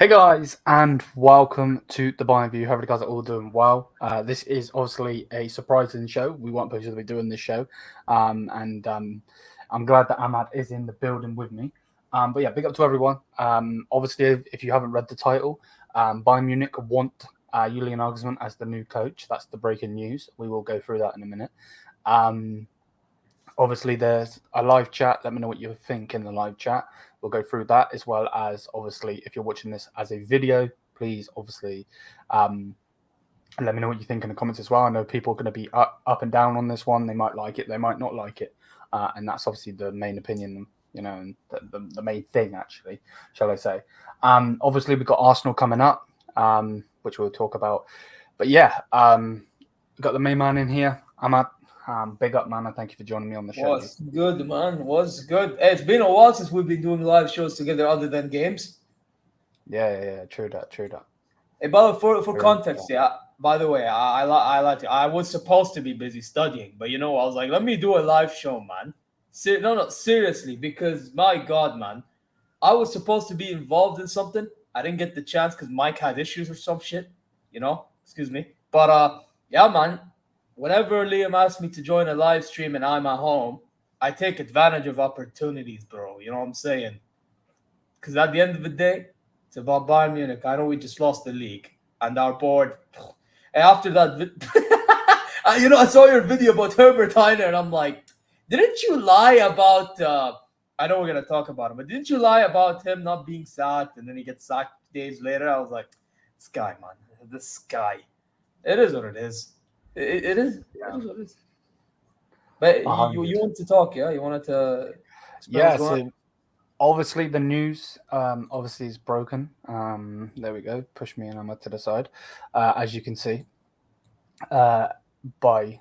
Hey guys, and welcome to the Bayern View. Hope you guys are all doing well. This is obviously a surprising show. We weren't supposed to be doing this show, and I'm glad that Ahmad is in the building with me. But yeah, big up to everyone. Obviously, if you haven't read the title, Bayern Munich want Julian Nagelsmann as the new coach. That's the breaking news. We will go through that in a minute. Obviously, there's a live chat. Let me know what you think in the live chat. We'll go through that, as well as, obviously, if you're watching this as a video, please, obviously, let me know what you think in the comments as well. I know people are going to be up and down on this one. They might like it, they might not like it. And that's obviously the main opinion, and the main thing, actually, shall I say. Obviously, we've got Arsenal coming up, which we'll talk about. But yeah, we've got the main man in here. Ahmad. Big up, man, and thank you for joining me on the show. What's good, man? What's good? Hey, it's been a while since we've been doing live shows together other than games. Yeah. True that. Hey, but for context, yeah. By the way, I like to. I was supposed to be busy studying, but I was like, let me do a live show, man. No, seriously, because my God, man, I was supposed to be involved in something. I didn't get the chance because Mike had issues or some shit. Excuse me. But yeah, man. Whenever Liam asks me to join a live stream and I'm at home, I take advantage of opportunities, bro. You know what I'm saying? Because at the end of the day, it's about Bayern Munich. I know we just lost the league and our board. And after that, I saw your video about Herbert Heiner and I'm like, didn't you lie about? I know we're gonna talk about him, but didn't you lie about him not being sacked and then he gets sacked days later? I was like, this guy, man, this guy. It is what it is. It is. Yeah. It is what it is. But you want to talk, yeah? You wanted to. Yeah. So obviously the news, obviously is broken. There we go. Push me and I'm to the side, as you can see. It's by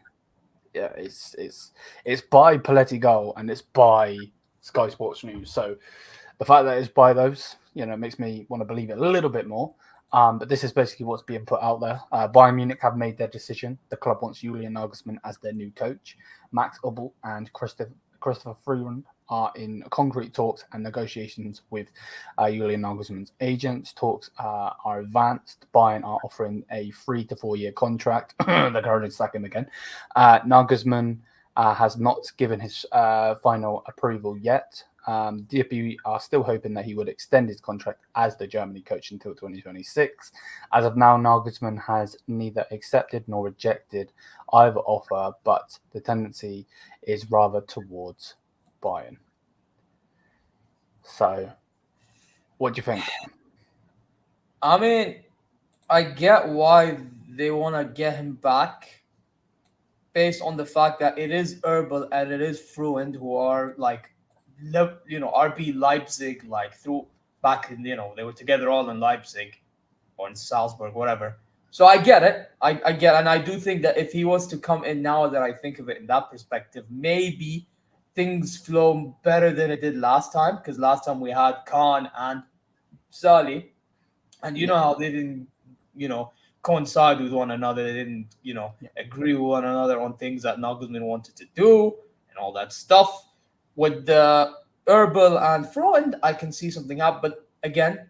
Paletti Goal and it's by Sky Sports News. So the fact that it's by those, makes me want to believe it a little bit more. But this is basically what's being put out there. Bayern Munich have made their decision. The club wants Julian Nagelsmann as their new coach. Max Ubbel and Christopher Freeland are in concrete talks and negotiations with Julian Nagelsmann's agents. Talks are advanced. Bayern are offering a 3 to 4 year contract. They're currently sacking again. Nagelsmann has not given his final approval yet. DFB are still hoping that he would extend his contract as the Germany coach until 2026. As of now, Nagelsmann has neither accepted nor rejected either offer, but the tendency is rather towards Bayern. So, what do you think? I mean, I get why they want to get him back based on the fact that it is Herbal and it is Fruend who are like RB Leipzig, like through back in, they were together all in Leipzig or in Salzburg, whatever. So I get it. I get, and I do think that if he was to come in now that I think of it in that perspective, maybe things flow better than it did last time, because last time we had Khan and Sali, and you know how they didn't, coincide with one another. They didn't, agree with one another on things that Nagelsmann wanted to do and all that stuff. With the Herbal and Freund, I can see something up, but again,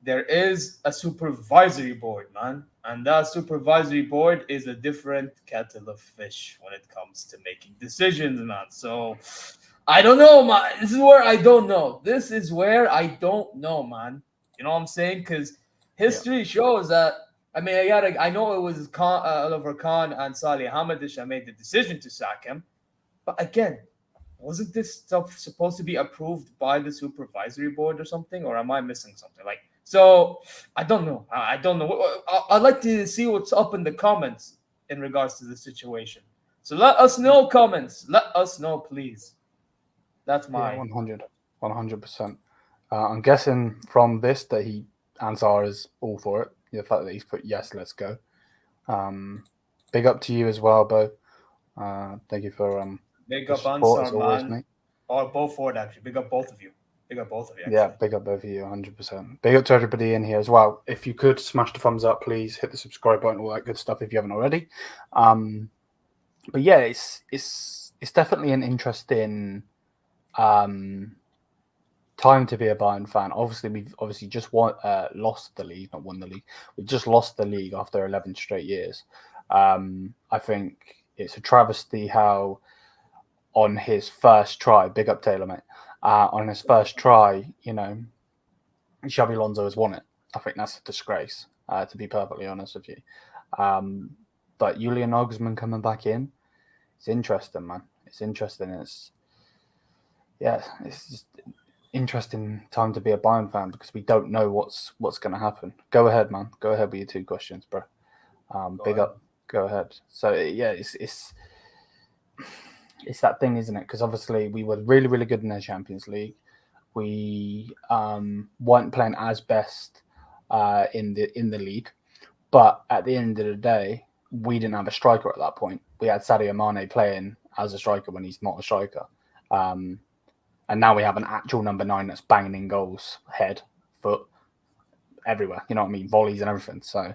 there is a supervisory board, man, and that supervisory board is a different kettle of fish when it comes to making decisions, man. So I don't know, man. This is where I don't know. Man. You know what I'm saying? Because history shows that. I mean, I know it was Oliver Kahn and Salih Hamadish that made the decision to sack him, but again, wasn't this stuff supposed to be approved by the supervisory board or something, or am I missing something? So I don't know. I don't know. I'd like to see what's up in the comments in regards to the situation. So let us know, comments. Let us know, please. That's my 100%. I'm guessing from this that Ansar is all for it. The fact that he's put yes, let's go. Big up to you as well, Bo. Thank you for big up Ansar, man. Mate. Or both for it, actually. Big up both of you. Actually. Yeah, big up both of you, 100%. Big up to everybody in here as well. If you could smash the thumbs up, please hit the subscribe button, all that good stuff if you haven't already. But yeah, it's definitely an interesting time to be a Bayern fan. Obviously, we've just lost the league, not won the league. We've just lost the league after 11 straight years. I think it's a travesty how on his first try, big up Taylor, mate, on his first try, Xabi Alonso has won it. I think that's a disgrace, to be perfectly honest with you. But Julian Nagelsmann coming back in, it's interesting, man. It's interesting. It's just interesting time to be a Bayern fan because we don't know what's going to happen. Go ahead, man. Go ahead with your 2 questions, bro. Big up. Go ahead. So yeah, it's that thing, isn't it? Because obviously we were really, really good in the Champions League. We weren't playing as best in the league, but at the end of the day, we didn't have a striker at that point. We had Sadio Mané playing as a striker when he's not a striker. And now we have an actual number 9 that's banging in goals, head, foot, everywhere. You know what I mean? Volleys and everything. So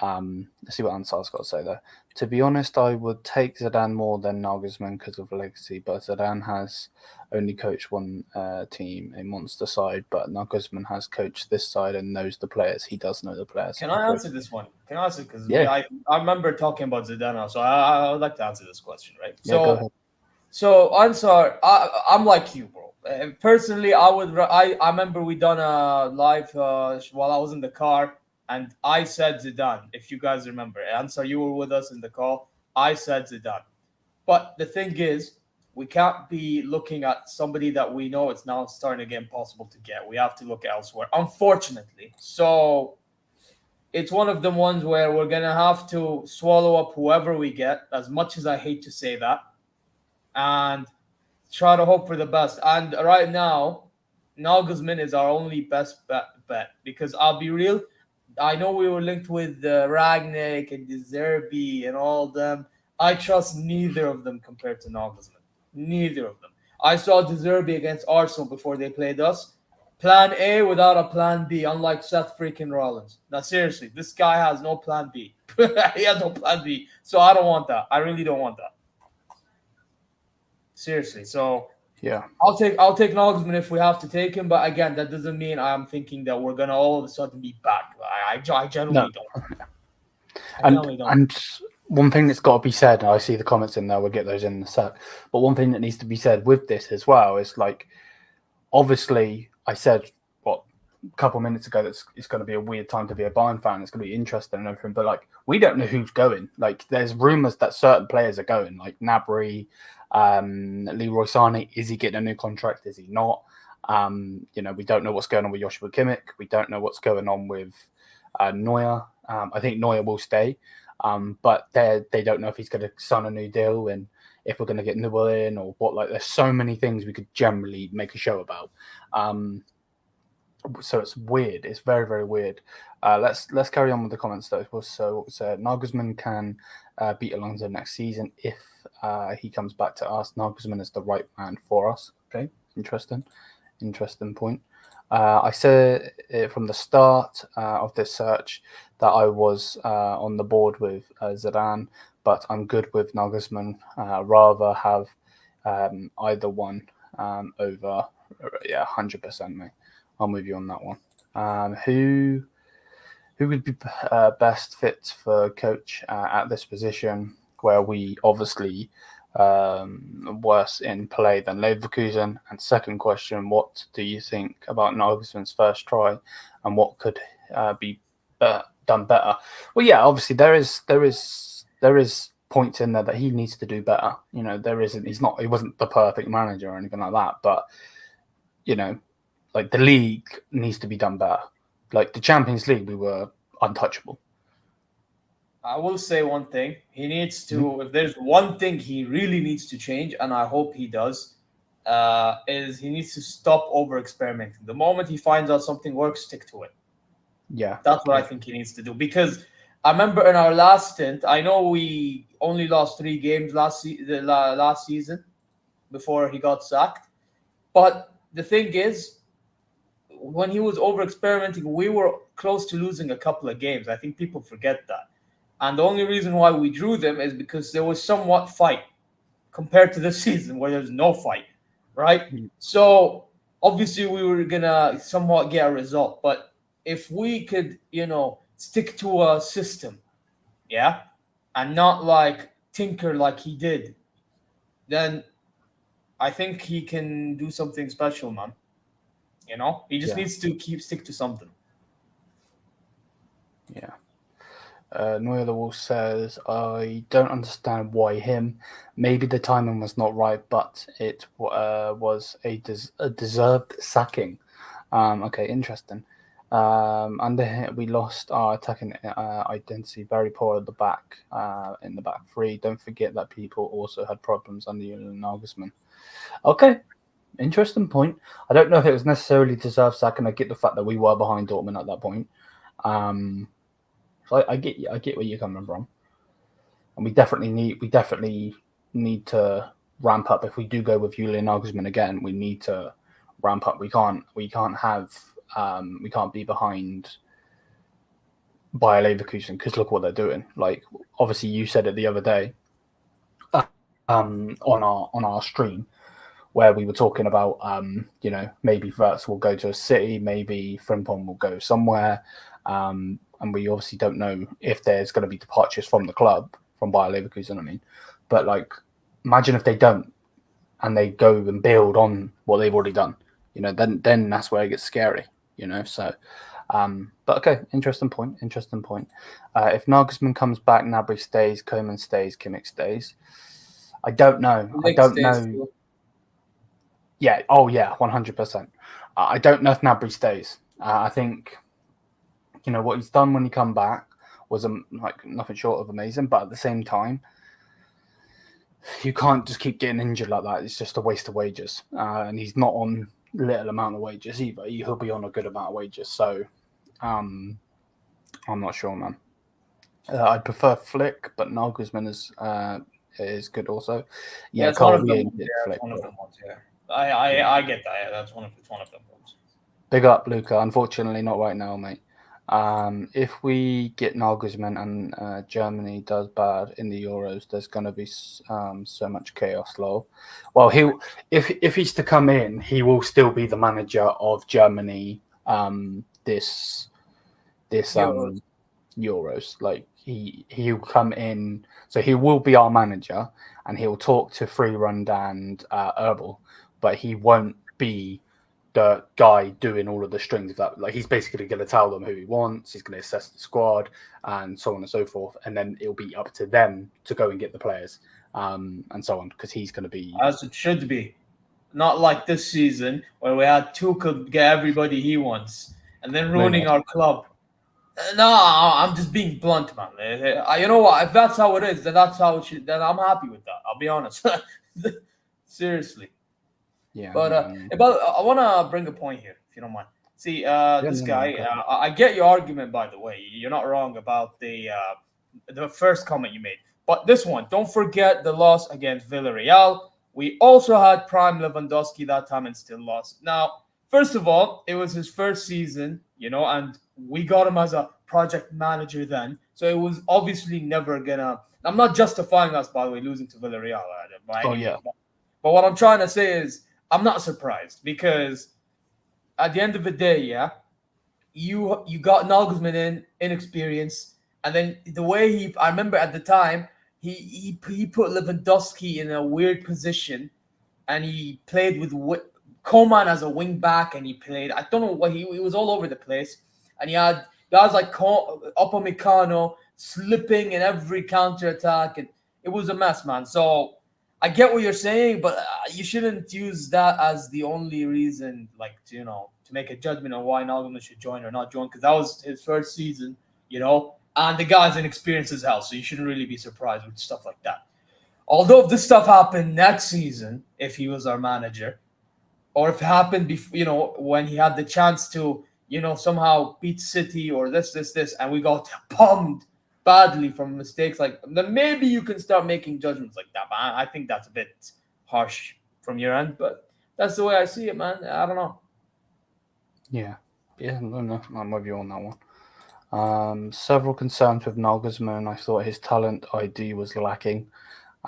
let's see what Ansar's got to say there. To be honest, I would take Zidane more than Nagelsmann because of legacy, but Zidane has only coached one team, a monster side, but Nagelsmann has coached this side and knows the players. He does know the players. Can I answer this one? Can I answer? Because I remember talking about Zidane, so I would like to answer this question, right? Yeah, go ahead. So Ansar, I'm like you, bro. Personally, I remember we done a live while I was in the car, and I said Zidane. If you guys remember, Ansar, you were with us in the call. I said Zidane, but the thing is, we can't be looking at somebody that we know it's now starting to get impossible to get. We have to look elsewhere, unfortunately. So it's one of the ones where we're gonna have to swallow up whoever we get. As much as I hate to say that. And try to hope for the best. And right now, Nagelsmann is our only best bet because I'll be real. I know we were linked with Ragnick and De Zerbi and all of them. I trust neither of them compared to Nagelsmann. Neither of them. I saw De Zerbi against Arsenal before they played us. Plan A without a plan B, unlike Seth freaking Rollins. Now, seriously, this guy has no plan B. He has no plan B. So I don't want that. I really don't want that. Seriously, so yeah, I'll take Nagelsmann if we have to take him, but again, that doesn't mean I'm thinking that we're gonna all of a sudden be back. I generally don't. And one thing that's got to be said, and I see the comments in there, we'll get those in a sec. But one thing that needs to be said with this as well is like, obviously, I said a couple of minutes ago that it's going to be a weird time to be a Bayern fan. It's going to be interesting and everything, but like we don't know who's going. Like there's rumors that certain players are going, like Gnabry. Leroy Sané, is he getting a new contract? Is he not? We don't know what's going on with Joshua Kimmich. We don't know what's going on with Neuer. I think Neuer will stay, but they don't know if he's going to sign a new deal and if we're going to get Neuer in or what. Like, there's so many things we could generally make a show about. So it's weird. It's very, very weird. Let's carry on with the comments though. So Nagelsmann can beat Alonso next season if he comes back to us. Nagelsmann is the right man for us. Okay, interesting point. I said from the start of this search that I was on the board with Zidane, but I'm good with Nagelsmann. Rather have either one over. Yeah, 100%, mate. I'm with you on that one. Who would be best fit for coach at this position, where we obviously worse in play than Leverkusen? And second question, what do you think about Nagelsmann's first try, and what could be done better? Well, yeah, obviously there is points in there that he needs to do better. He wasn't the perfect manager or anything like that, but like the league needs to be done better. Like the Champions League, we were untouchable. I will say one thing. He needs to, if there's one thing he really needs to change, and I hope he does, is he needs to stop over-experimenting. The moment he finds out something works, stick to it. Yeah. That's what I think he needs to do. Because I remember in our last stint, I know we only lost 3 games last season before he got sacked. But the thing is, when he was over-experimenting, we were close to losing a couple of games. I think people forget that. And the only reason why we drew them is because there was somewhat fight compared to this season where there's no fight, right? So obviously we were gonna somewhat get a result. But if we could, stick to a system, yeah, and not like tinker like he did, then I think he can do something special, man. He just Yeah. needs to stick to something. Yeah. Noya the Wolf says, I don't understand why him. Maybe the timing was not right, but it was a deserved sacking. Okay, interesting. Under him, we lost our attacking identity. Very poor at the back, in the back three. Don't forget that people also had problems under Julian Nagelsmann. Okay, interesting point. I don't know if it was necessarily deserved sacking. I get the fact that we were behind Dortmund at that point. So I get where you're coming from, and we definitely need to ramp up. If we do go with Julian Nagelsmann again, we need to ramp up. We can't be behind Bayer Leverkusen because look what they're doing. Like obviously you said it the other day, on our stream where we were talking about maybe Verts will go to a city, maybe Frimpong will go somewhere. And we obviously don't know if there's going to be departures from the club, from Bayer Leverkusen, I mean. But, like, imagine if they don't and they go and build on what they've already done. Then that's where it gets scary, So, but, okay, interesting point. If Nagelsmann comes back, Gnabry stays, Koeman stays, Kimmich stays. I don't know. Too. Yeah, 100%. I don't know if Gnabry stays. I think... what he's done when he come back was like nothing short of amazing. But at the same time, you can't just keep getting injured like that. It's just a waste of wages. And he's not on little amount of wages either. He'll be on a good amount of wages. So I'm not sure, man. I prefer Flick, but Nagelsmann is good also. Yeah, it's Cole, one of them. Flick. One of them ones. Yeah, I get that. Yeah, that's one of them ones. Big up, Luca. Unfortunately, not right now, mate. If we get Nagelsmann and Germany does bad in the Euros, there's going to be so much chaos, lol. Well, if he's to come in, he will still be the manager of Germany. This Euros, like he'll come in, so he will be our manager, and he'll talk to Freerund and Herbal, but he won't be the guy doing all of the strings of that. Like he's basically going to tell them who he wants. He's going to assess the squad and so on and so forth, and then it'll be up to them to go and get the players, and so on, because he's going to be as it should be. Not like this season where we had Tuchel get everybody he wants and then ruining our club. No, I'm just being blunt, man. You know what? If that's how it is, then that's how it should. Then I'm happy with that. I'll be honest. Seriously. yeah. But I want to bring a point here, if you don't mind. See, this guy. I get your argument, by the way. You're not wrong about the first comment you made. But this one, don't forget the loss against Villarreal. We also had Prime Lewandowski that time and still lost. Now, first of all, it was his first season, and we got him as a project manager then. So it was obviously never gonna. I'm not justifying us, by the way, losing to Villarreal. Yeah. But what I'm trying to say is, I'm not surprised because at the end of the day, yeah, you got Nagelsmann inexperienced, and then the way I remember at the time, he put Lewandowski in a weird position, and he played with Coman as a wing back, and he played. I don't know what he was all over the place, and he had guys like Upamecano slipping in every counter attack, and it was a mess, man. So I get what you're saying, but you shouldn't use that as the only reason, like to make a judgment on why Nagelsmann should join or not join, because that was his first season, and the guy's inexperienced as hell, so you shouldn't really be surprised with stuff like that. Although if this stuff happened next season, if he was our manager, or if it happened before, when he had the chance to, somehow beat City or this, and we got pumped badly from mistakes then maybe you can start making judgments like that. But I think that's a bit harsh from your end, but that's the way I see it, man. I don't know. Yeah, no, I'm with you on that one. Several concerns with Nagelsmann. I thought his talent ID was lacking.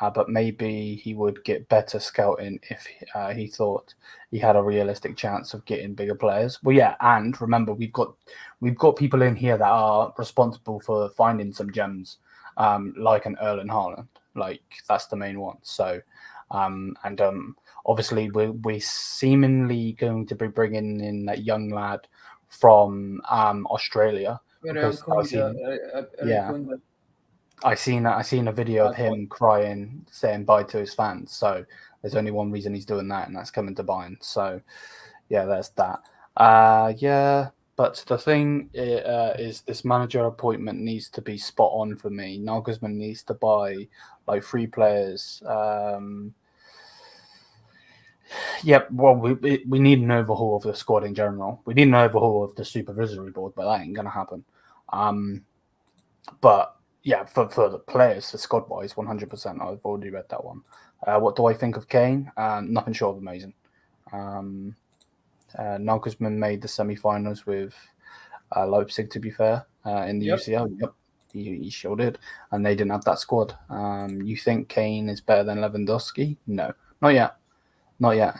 but maybe he would get better scouting if he thought he had a realistic chance of getting bigger players. Well, yeah, and remember we've got people in here that are responsible for finding some gems, like an Erling Haaland. Like that's the main one. So, obviously we're seemingly going to be bringing in that young lad from Australia because I seen a video of him crying, saying bye to his fans. So there's only one reason he's doing that, and that's coming to Bayern. So yeah, there's that. Yeah, but the thing is, this manager appointment needs to be spot on for me. Nagelsmann needs to buy like 3 players. Yep. Well, we need an overhaul of the squad in general. We need an overhaul of the supervisory board, but that ain't gonna happen. But yeah, for the players, for squad wise, 100%. I've already read that one. What do I think of Kane? Nothing short of amazing. Nagelsmann made the semi-finals with Leipzig. To be fair, in the UCL, yep, he sure did, and they didn't have that squad. You think Kane is better than Lewandowski? No, not yet. Not yet.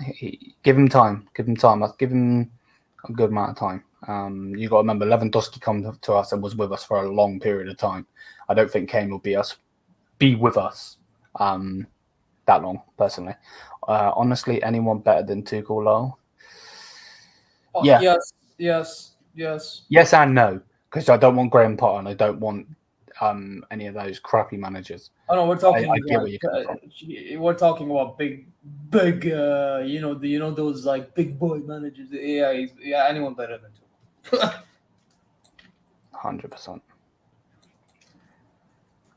Give him time. Give him time. I'll give him a good amount of time. You got to remember, Lewandowski come to us and was with us for a long period of time. I don't think Kane will be with us that long, personally. Honestly, anyone better than Tuchel, Lyle? Yeah. Yes and no, because I don't want Graham Potter and I don't want any of those crappy managers. Oh no, we're talking. I get where you're coming from. We're talking about big. Those like big boy managers. Yeah, anyone better than Tuchel. 100%.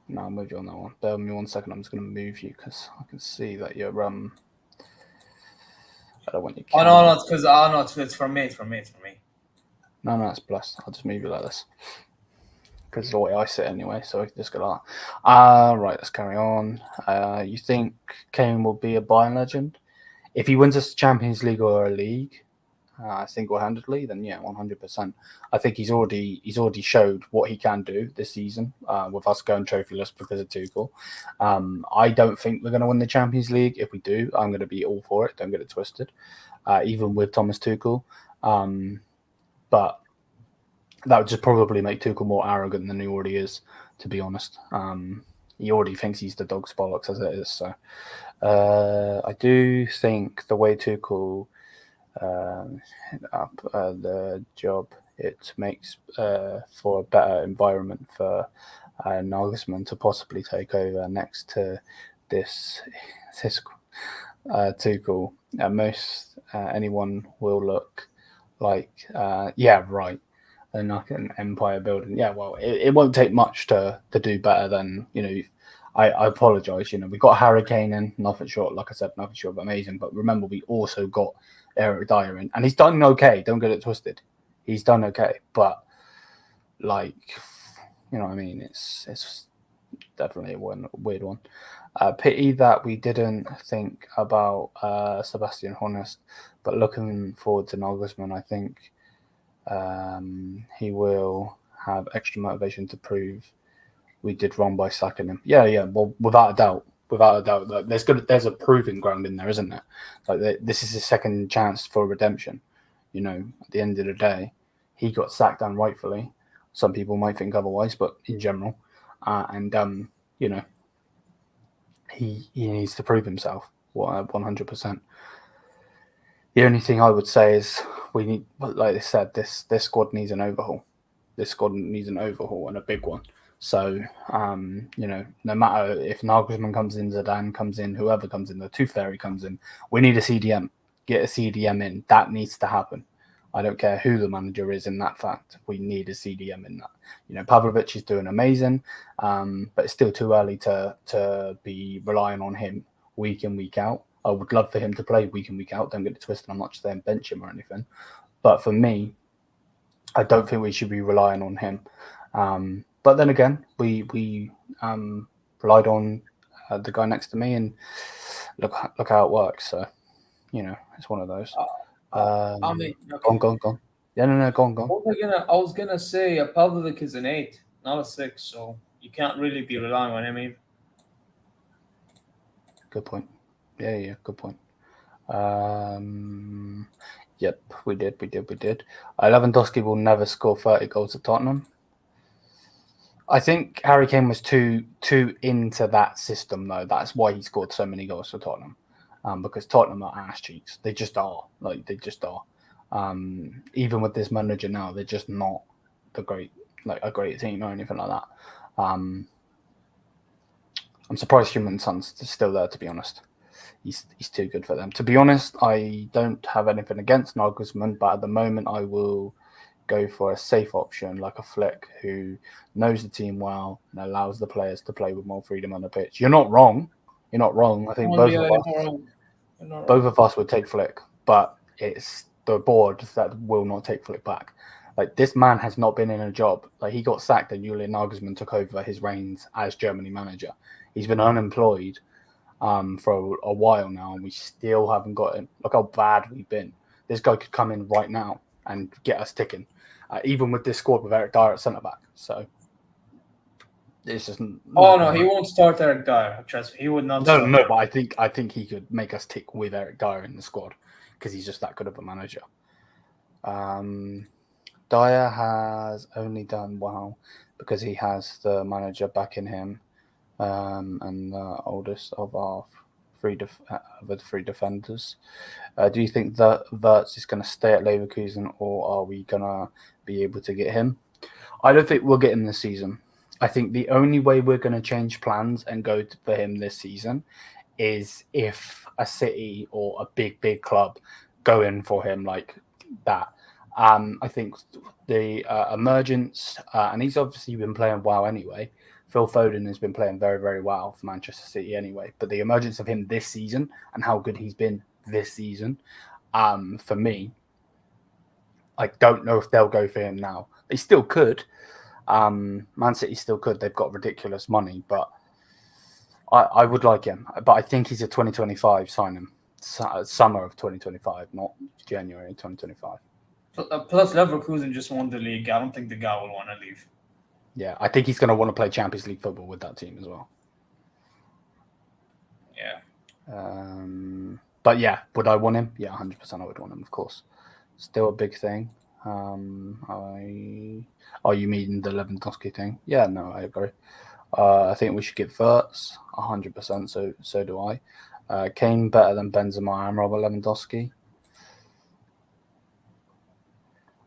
No, I'll move you on that one. Bear with me 1 second. I'm just going to move you because I can see that you're I don't want you. Oh no, it's because it's for me. It's for me. No, it's blessed. I'll just move you like this because it's the way I sit anyway. So I can just go like that. Right, let's carry on. You think Kane will be a Bayern legend if he wins a Champions League or a league? Single-handedly, then yeah, 100%. I think he's already showed what he can do this season with us going trophyless because of Tuchel. I don't think we're going to win the Champions League. If we do, I'm going to be all for it. Don't get it twisted. Even with Thomas Tuchel, but that would just probably make Tuchel more arrogant than he already is. To be honest, he already thinks he's the dog's bollocks as it is. So I do think the way Tuchel up the job, it makes for a better environment for Nagelsmann to possibly take over next to this Tuchel. Most anyone will look like right, and like an empire building. Yeah, well, it won't take much to do better than I apologise. We got Harry Kane in, nothing short. Like I said, nothing short of amazing. But remember, we also got Eric Dyer in, and he's done okay. Don't get it twisted. He's done okay, but what I mean. It's definitely a weird one. Pity that we didn't think about Sebastian Honest, but looking forward to Nagelsmann, I think he will have extra motivation to prove we did wrong by sacking him. Yeah. Well, without a doubt. Like, there's a proving ground in there, isn't there? Like this is his second chance for redemption. At the end of the day, he got sacked unrightfully. Some people might think otherwise, but in general, he needs to prove himself 100%. The only thing I would say is we need, like I said, this squad needs an overhaul. This squad needs an overhaul, and a big one. So, no matter if Nagelsmann comes in, Zidane comes in, whoever comes in, the Tooth Fairy comes in, we need a CDM. Get a CDM in. That needs to happen. I don't care who the manager is in that fact. We need a CDM in that. Pavlovic is doing amazing, but it's still too early to be relying on him week in, week out. I would love for him to play week in, week out. Don't get it twisted. I'm not saying bench him or anything. But for me, I don't think we should be relying on him. But then again, we relied on the guy next to me, and look how it works. So, it's one of those. Okay. Go on. Yeah, no, go on. I was gonna say Pavlovic is an 8, not a 6, so you can't really be relying on him either. Good point. Yeah, good point. Yep, we did. Lewandowski will never score 30 goals at Tottenham. I think Harry Kane was too into that system, though. That's why he scored so many goals for Tottenham, because Tottenham are ass cheeks. They just are. They just are. Even with this manager now, they're just not a great team or anything like that. I'm surprised Human Son's still there, to be honest. He's too good for them. To be honest, I don't have anything against Nagelsmann, but at the moment I will go for a safe option like a Flick who knows the team well and allows the players to play with more freedom on the pitch. You're not wrong. I think both of us would take Flick, but it's the board that will not take Flick back. Like, this man has not been in a job. Like, he got sacked and Julian Nagelsmann took over his reins as Germany manager. He's been unemployed for a while now, and we still haven't got him. Look how bad we've been. This guy could come in right now and get us ticking, even with this squad with Eric Dyer at centre back. So it's just. Oh no, he won't start Eric Dyer. Trust me, he would not. No, but I think he could make us tick with Eric Dyer in the squad because he's just that good of a manager. Dyer has only done well because he has the manager backing him. And the oldest of our three defenders. Do you think that Wirtz is going to stay at Leverkusen, or are we going to be able to get him? I don't think we'll get him this season. I think the only way we're going to change plans and go for him this season is if a City or a big club go in for him like that. I think the emergence, and he's obviously been playing well anyway. Phil Foden has been playing very, very well for Manchester City anyway. But the emergence of him this season and how good he's been this season, for me, I don't know if they'll go for him now. They still could. Man City still could. They've got ridiculous money, but I would like him. But I think he's a 2025 signing. Summer of 2025, not January 2025. Plus, Leverkusen just won the league. I don't think the guy will want to leave. Yeah, I think he's going to want to play Champions League football with that team as well. Yeah. But yeah, would I want him? Yeah, 100% I would want him, of course. Still a big thing. Are you meaning the Lewandowski thing? Yeah, no, I agree. I think we should get Wirtz, 100%, so do I. Kane better than Benzema and Robert Lewandowski?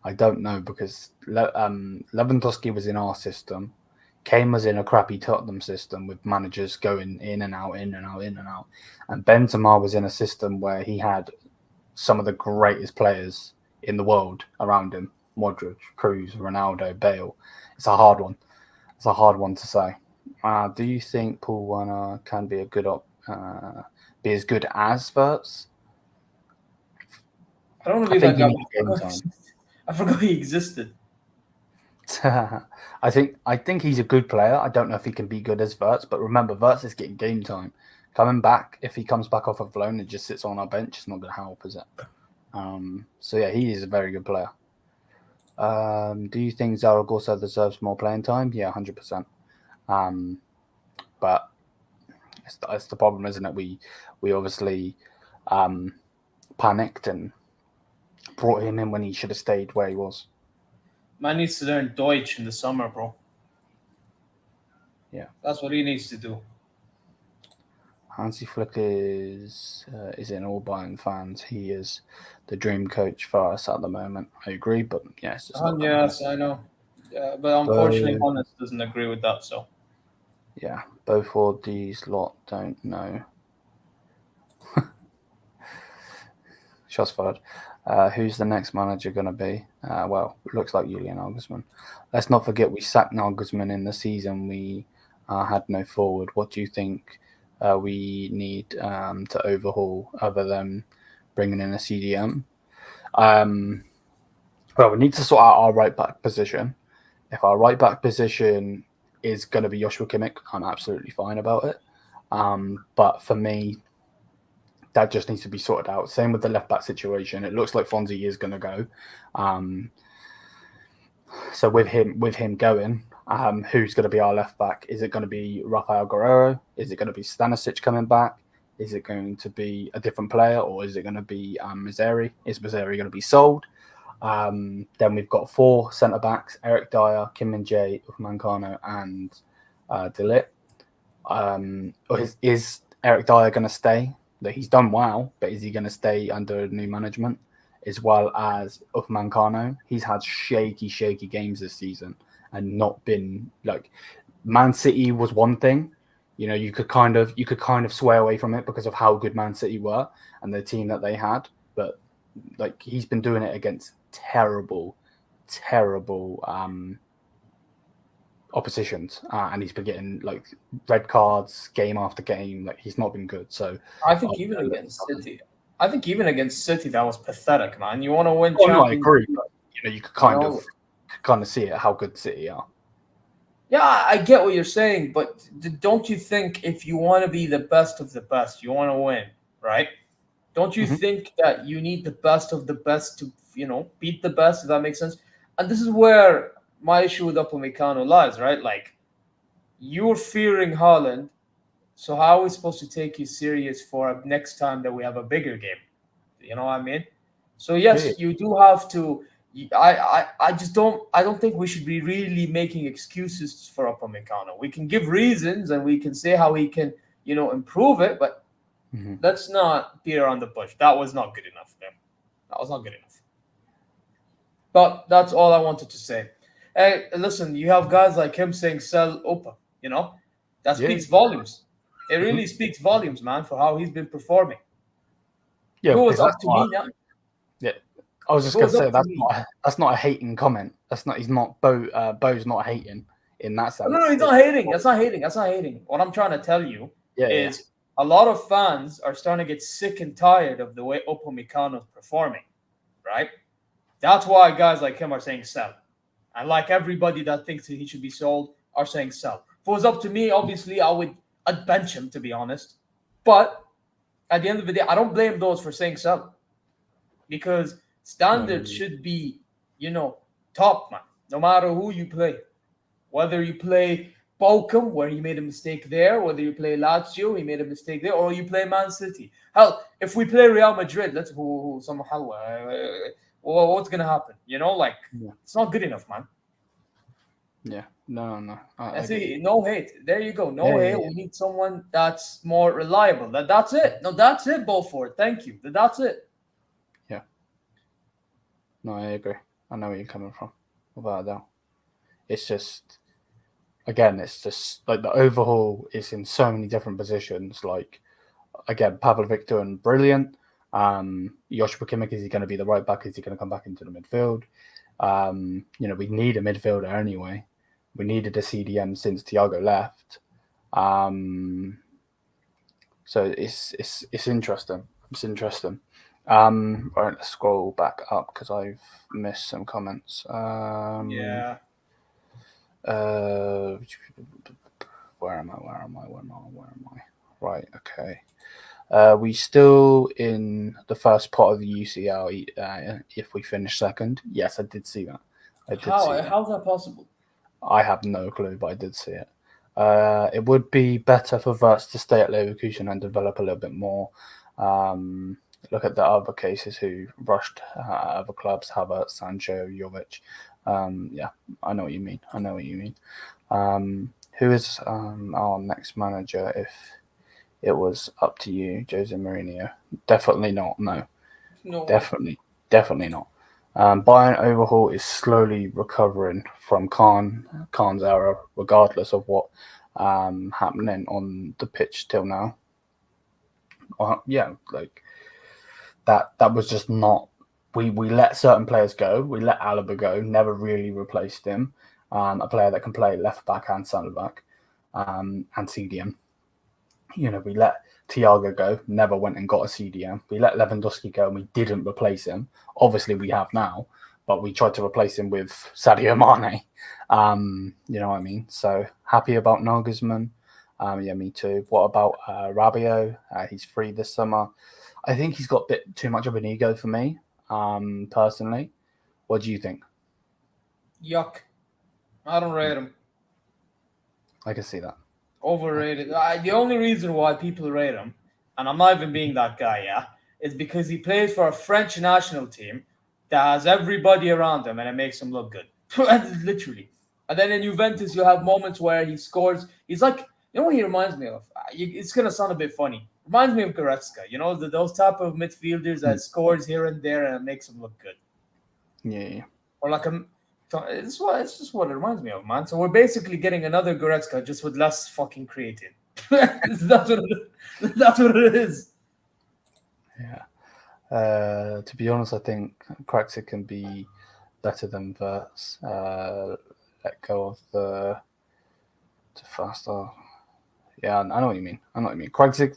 I don't know, because Lewandowski was in our system. Kane was in a crappy Tottenham system with managers going in and out. And Benzema was in a system where he had some of the greatest players in the world around him. Modric, Cruz, Ronaldo, Bale. It's a hard one. It's a hard one to say. Do you think Paul Werner can be be as good as Wirtz? I don't know if that guy. I forgot he existed. I think he's a good player. I don't know if he can be good as Wirtz, but remember, Wirtz is getting game time. Coming back, if he comes back off of loan and just sits on our bench, it's not going to help, is it? So yeah, he is a very good player. Do you think Zaragoza deserves more playing time? Yeah, 100%. But it's the problem, isn't it? We obviously panicked and brought him in when he should have stayed where he was. Man needs to learn Deutsch in the summer, bro. Yeah. That's what he needs to do. Hansi Flick is in all Bayern fans. He is the dream coach for us at the moment. I agree, but yes. Yes, I know. Yeah, but unfortunately, Honest doesn't agree with that, so. Yeah, both of these lot don't know. Shots fired. Who's the next manager going to be? Well, it looks like Julian Nagelsmann. Let's not forget we sacked Nagelsmann in the season. We had no forward. What do you think we need to overhaul other than bringing in a CDM? Well, we need to sort out our right back position. If our right back position is going to be Joshua Kimmich, I'm absolutely fine about it. But for me, that just needs to be sorted out. Same with the left back situation. It looks like Fonzie is going to go. So with him going, who's going to be our left back? Is it going to be Rafael Guerrero? Is it going to be Stanisic coming back? Is it going to be a different player, or is it going to be Mazzari? Is Mazzari going to be sold? Then we've got 4 centre backs: Eric Dyer, Kim Min Jae, Uthman Kano, and de Ligt. Is Eric Dyer going to stay? That he's done well, but is he going to stay under new management? As well as Uthman Kano, he's had shaky games this season and not been like Man City was one thing. You could kind of sway away from it because of how good Man City were and the team that they had, but like he's been doing it against terrible oppositions, and he's been getting like red cards game after game. Like he's not been good. So I think even against City, that was pathetic, man. You want to win no, I Champions agree, League, but you could kind of see it how good City are. Yeah, I get what you're saying, but don't you think if you want to be the best of the best, you want to win, right? Don't you think that you need the best of the best to, beat the best, if that makes sense? And this is where my issue with Upamecano lies, right? Like, you're fearing Haaland, so how are we supposed to take you serious for next time that we have a bigger game? You know what I mean? So yes, you do have to. I don't think we should be really making excuses for Upamecano. We can give reasons and we can say how he can, improve it, but let's not beat around the bush. That was not good enough. That was not good enough. But that's all I wanted to say. Hey, listen, you have guys like him saying sell Opa, that speaks volumes. It really speaks volumes, man, for how he's been performing. Yeah, it was up to me now. Yeah, I was just going to say that's not a hating comment. That's not. He's not Bo's not hating in that sense. No, he's not hating. That's not hating. What I'm trying to tell you is a lot of fans are starting to get sick and tired of the way Upamecano is performing, right? That's why guys like him are saying sell. And like everybody that thinks that he should be sold are saying sell. If it was up to me, obviously I'd bench him, to be honest. But at the end of the day, I don't blame those for saying sell. Because standards should be, top, man. No matter who you play. Whether you play Bochum, where he made a mistake there, whether you play Lazio, he made a mistake there, or you play Man City. Hell, if we play Real Madrid, what's going to happen? It's not good enough, man. Yeah, no. I see, no hate. There you go. No hate. We need someone that's more reliable. That's it. No, that's it, Beaufort. Thank you. That's it. Yeah. No, I agree. I know where you're coming from. Without a doubt. It's just, again, it's just like the overhaul is in so many different positions. Like, again, Pavlovic doing brilliant. Joshua Kimmich, is he going to be the right back? Is he going to come back into the midfield? We need a midfielder anyway. We needed a CDM since Thiago left. So it's interesting. It's interesting. Right, let's scroll back up because I've missed some comments. Yeah. Where am I? Right, okay. We still in the first pot of the UCL if we finish second. Yes, I did see that. How's that possible? I have no clue, but I did see it. It would be better for Wirtz to stay at Leverkusen and develop a little bit more. Look at the other cases who rushed other clubs: Havertz, Sancho, Jovic. Yeah, I know what you mean. Who is our next manager if it was up to you, Jose Mourinho? Definitely not. No. Definitely not. Bayern overhaul is slowly recovering from Khan's era, regardless of what happening on the pitch till now. Like that was just not. We let certain players go. We let Alaba go. Never really replaced him. A player that can play left back and centre back, and CDM. We let Thiago go, never went and got a CDM. We let Lewandowski go and we didn't replace him. Obviously, we have now, but we tried to replace him with Sadio Mané. You know what I mean? So happy about Nagelsmann. Yeah, me too. What about Rabiot? He's free this summer. I think he's got a bit too much of an ego for me, personally. What do you think? Yuck. I don't rate him. I can see that. Overrated. The only reason why people rate him, and I'm not even being that guy, yeah, is because he plays for a French national team that has everybody around him and it makes him look good. Literally. And then in Juventus, you have moments where he scores. He's like, you know what he reminds me of? It's going to sound a bit funny. Reminds me of Goretzka, you know, those type of midfielders that scores here and there and it makes him look good. Yeah. Or like it's just what it reminds me of, man. So we're basically getting another Goretzka just with less fucking creatine. That's what it is. Yeah. To be honest, I think Kraxik can be better than Verts. Let go of the faster. Yeah, I know what you mean. Kraxik,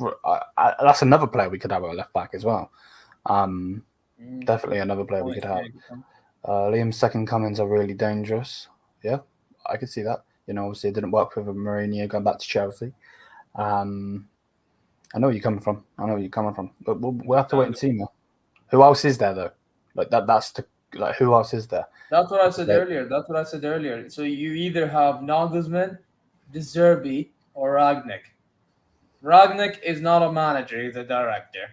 that's another player we could have at left back as well. Definitely another player we could have. Liam's second comings are really dangerous. Yeah, I could see that. You know, obviously it didn't work with Mourinho going back to Chelsea. I know where you're coming from. But we'll have to wait and see more. Who else is there though? Like who else is there? That's what I said earlier. So you either have Nagelsmann, De Zerbi, or Ragnick. Ragnick is not a manager; he's a director.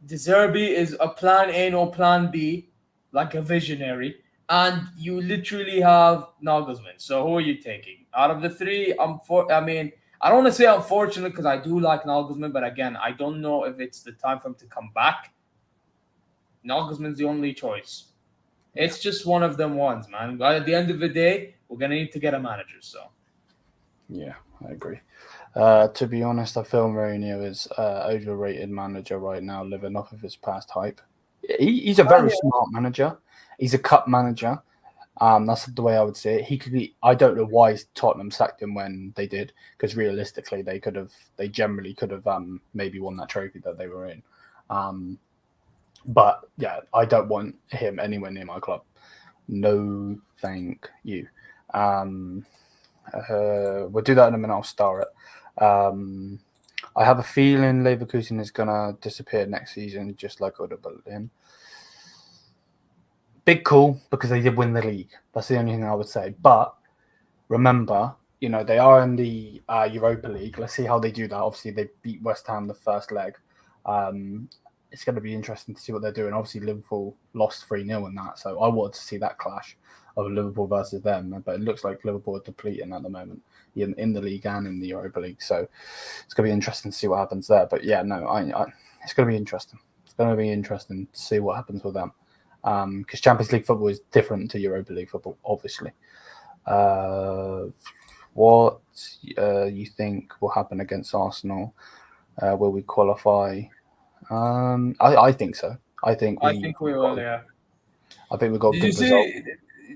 De Zerbi is a plan A, no plan B, like a visionary. And you literally have Nagelsmann. So who are you taking? Out of the three, I don't want to say unfortunate because I do like Nagelsmann, but again, I don't know if it's the time for him to come back. Nagelsmann's the only choice. It's just one of them ones, man. At the end of the day, we're going to need to get a manager, so. Yeah, I agree. To be honest, I feel Mourinho is overrated manager right now, living off of his past hype. He's a very smart manager. He's a cup manager. That's the way I would say it. He could be. I don't know why Tottenham sacked him when they did, because realistically, they generally could have maybe won that trophy that they were in. But yeah, I don't want him anywhere near my club. No, thank you. We'll do that in a minute. I'll star it. I have a feeling Leverkusen is gonna disappear next season, just like Oda Berlin. Big call because they did win the league. That's the only thing I would say. But remember, you know, they are in the Europa League. Let's see how they do that. Obviously, they beat West Ham the first leg. It's going to be interesting to see what they're doing. Obviously, Liverpool lost 3-0 in that, so I wanted to see that clash of Liverpool versus them. But it looks like Liverpool are depleting at the moment in the league and in the Europa League. So it's going to be interesting to see what happens there. But yeah, no, it's going to be interesting. It's going to be interesting to see what happens with them. Because Champions League football is different to Europa League football, obviously. What you think will happen against Arsenal? Will we qualify? I think so. I think we will, yeah. I think we got a Did good you see result.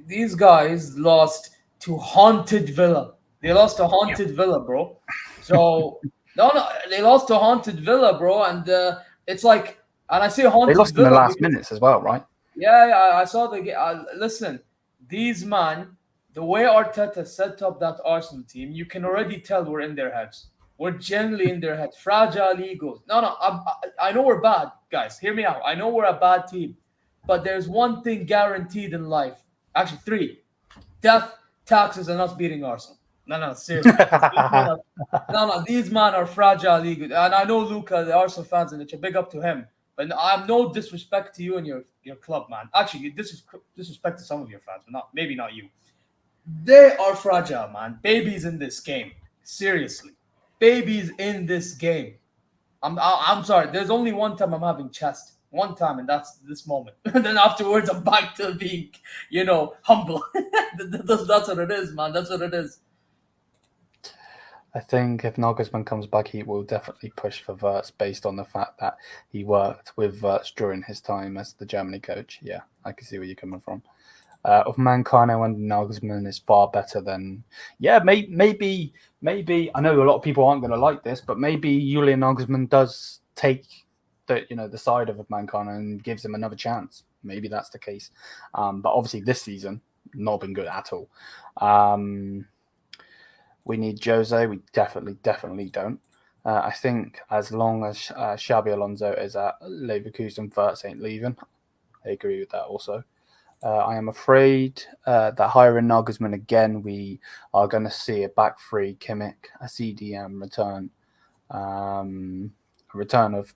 these guys lost to Haunted Villa? They lost to Haunted Villa, bro. So no, they lost to Haunted Villa, bro. And it's like, and I say Haunted They lost Villa in the last minutes as well, right? Yeah, I saw the game. Listen, these man, the way Arteta set up that Arsenal team, you can already tell we're in their heads. We're generally in their heads. Fragile egos. No, I know we're bad, guys. Hear me out. I know we're a bad team. But there's one thing guaranteed in life. Actually, three. Death, taxes, and us beating Arsenal. No, seriously. No, these men are fragile egos. And I know Luca, the Arsenal fans, and it's a big up to him. But I'm no disrespect to you and your club, man. Actually, disrespect to some of your fans, but maybe not you. They are fragile, man. Babies in this game. Seriously. Babies in this game. I'm sorry. There's only one time I'm having chest. One time, and that's this moment. And then afterwards, I'm back to being, humble. That's what it is, man. That's what it is. I think if Nagelsmann comes back, he will definitely push for Wirtz based on the fact that he worked with Wirtz during his time as the Germany coach. Yeah, I can see where you're coming from. Of Mancano and Nagelsmann is far better than... Yeah, maybe. I know a lot of people aren't going to like this, but maybe Julian Nagelsmann does take the side of Mancano and gives him another chance. Maybe that's the case. But obviously this season, not been good at all. We need Jose. We definitely don't. I think as long as Xabi Alonso is at Leverkusen, Wirtz ain't leaving. I agree with that also. I am afraid that hiring Nagelsmann again, we are going to see a back three Kimmich, a CDM return. return of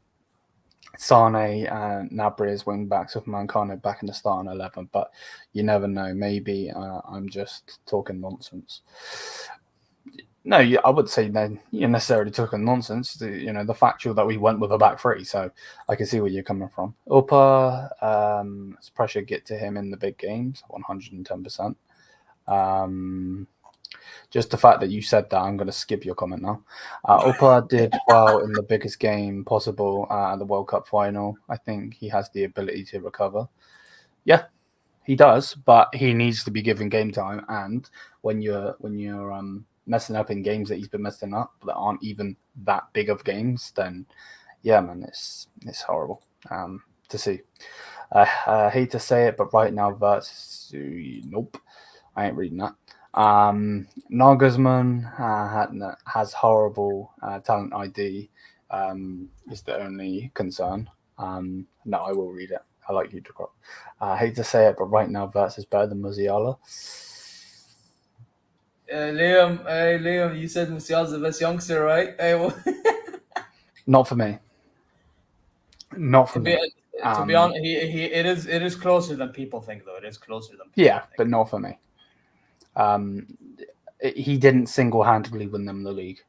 Sane and Gnabry as wing backs with Mancano back in the starting 11, but you never know. Maybe I'm just talking nonsense. No, I would say then you necessarily talking nonsense. The factual that we went with a back three, so I can see where you're coming from. Upa, pressure get to him in the big games, 110%. Just the fact that you said that, I'm going to skip your comment now. Upa did well in the biggest game possible at the World Cup final. I think he has the ability to recover. Yeah, he does, but he needs to be given game time. And when you're messing up in games that he's been messing up that aren't even that big of games, then yeah, man, it's horrible to see. I hate to say it, but right now, nope, I ain't reading that. Nagelsmann has horrible talent ID. Is the only concern. No, I will read it. I like you to grow. I hate to say it, but right now, Verts is better than Musiala. Liam, you said Musiala's the best youngster, right? Not for me. Not for me. To be honest, it is closer than people think, though. It is closer than people think. But not for me. He didn't single-handedly win them the league.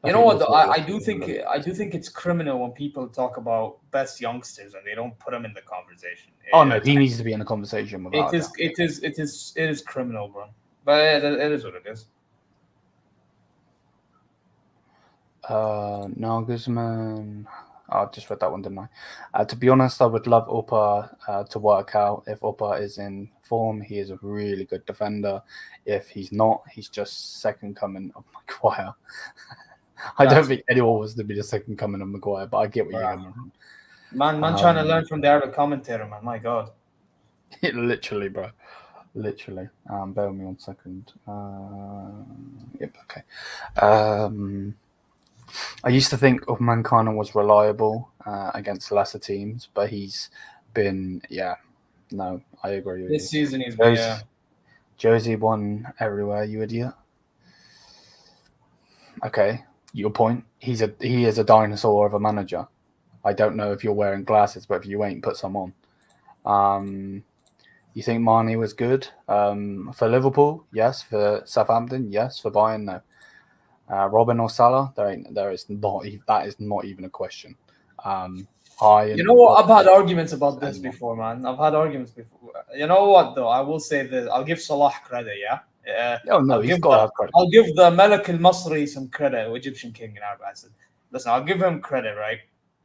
You know what? Though, I do think it's criminal when people talk about best youngsters and they don't put him in the conversation. No, he needs to be in the conversation. It is criminal, bro. But it is what it is. Nagelsmann. I just read that one, didn't I? To be honest, I would love Upa to work out. If Upa is in form, he is a really good defender. If he's not, he's just second coming of Maguire. I don't think anyone wants to be the second coming of Maguire, but I get what you're coming from. Man, trying to learn from the Arabic commentator, man. My God. Literally, bro. Literally. Bear with me 1 second. Yep, okay. I used to think Mancano was reliable against lesser teams, but he's been, no, I agree with you. This season he's been, Josie won everywhere, you idiot. Okay, your point. He is a dinosaur of a manager. I don't know if you're wearing glasses, but if you ain't, put some on. You think Mané was good? For Liverpool, yes. For Southampton, yes. For Bayern, no. Robin or Salah, that is not even a question. You know what? I've had arguments about this before, man. I've had arguments before. You know what, though? I will say this. I'll give Salah credit, yeah? He's got to have credit. I'll give the Malik al-Masri some credit, Egyptian king in Arabic. I said, listen, I'll give him credit, right?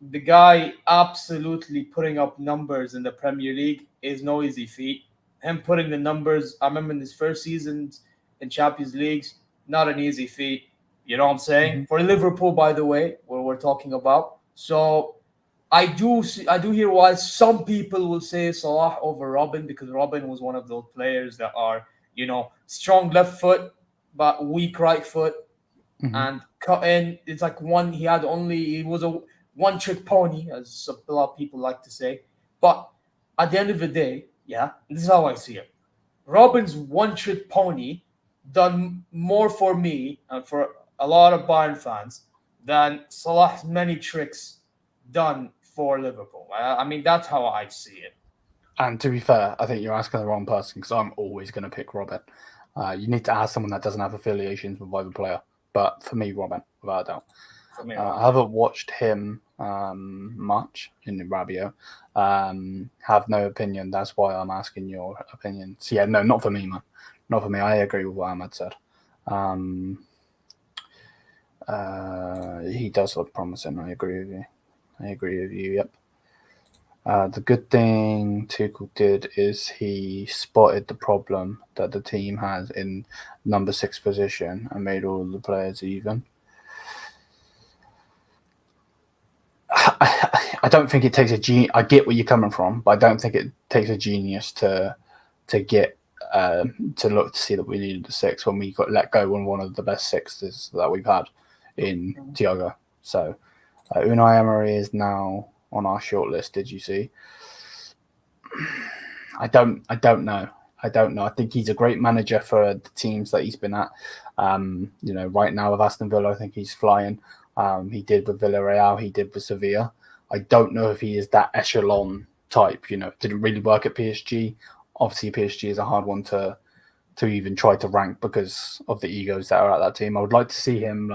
The guy absolutely putting up numbers in the Premier League is no easy feat. Him putting the numbers, I remember in his first seasons in Champions Leagues, not an easy feat. You know what I'm saying? Mm-hmm. For Liverpool, by the way, what we're talking about. So I do hear why some people will say Salah over Robin, because Robin was one of those players that are, strong left foot but weak right foot, and cut in. It's like he was a one-trick pony, as a lot of people like to say. But at the end of the day, this is how I see it. Robin's one-trick pony done more for me and for a lot of Bayern fans than Salah's many tricks done for Liverpool. I mean, that's how I see it. And to be fair, I think you're asking the wrong person, because I'm always going to pick Robin. You need to ask someone that doesn't have affiliations with either player. But for me, Robin, without a doubt. I haven't watched him much in Rabiot. Have no opinion. That's why I'm asking your opinion. So no, not for me, man. Not for me. I agree with what Ahmed said. He does look promising. I agree with you. Yep. The good thing Tuchel did is he spotted the problem that the team has in number 6 position and made all the players even. I don't think it takes a genius. I get where you're coming from, but I don't think it takes a genius to get to look to see that we needed the 6 when we got let go on one of the best 6s that we've had in Thiago. So Unai Emery is now on our shortlist. Did you see? I don't know. I think he's a great manager for the teams that he's been at. Right now with Aston Villa, I think he's flying. He did with Villarreal. He did with Sevilla. I don't know if he is that echelon type. Didn't really work at PSG. Obviously, PSG is a hard one to even try to rank because of the egos that are at that team. I would like to see him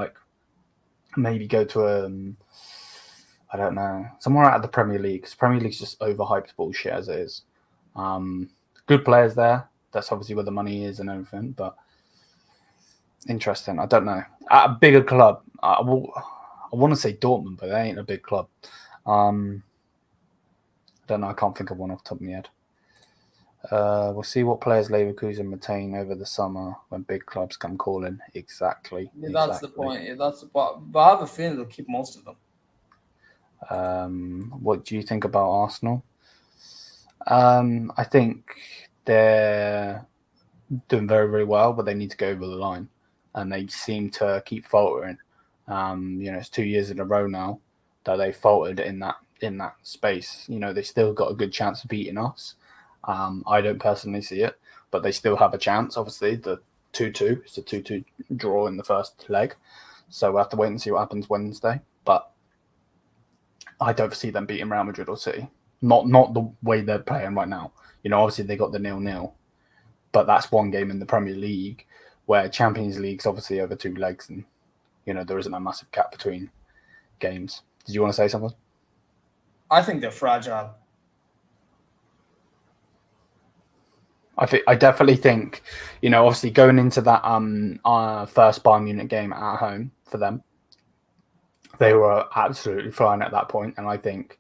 maybe go to I don't know, somewhere out of the Premier League, because Premier League's just overhyped bullshit as it is. Good players there. That's obviously where the money is and everything, but interesting. I don't know. At a bigger club, I want to say Dortmund, but they ain't a big club. I don't know. I can't think of one off the top of my head. We'll see what players Leverkusen retain over the summer when big clubs come calling. Exactly. That's the point. That's the point. But I have a feeling they'll keep most of them. What do you think about Arsenal? I think they're doing very, very well, but they need to go over the line, and they seem to keep faltering. It's 2 years in a row now that they faltered in that space. They still got a good chance of beating us. I don't personally see it, but they still have a chance. Obviously, the 2-2 is a 2-2 draw in the first leg, so we'll have to wait and see what happens Wednesday. But I don't see them beating Real Madrid or City. Not the way they're playing right now. Obviously they got the 0-0, but that's one game in the Premier League, where Champions League's obviously over 2 legs, and there isn't a massive gap between games. Did you want to say something? I think they're fragile. I definitely think, obviously going into that first Bayern Munich game at home for them, they were absolutely flying at that point, and I think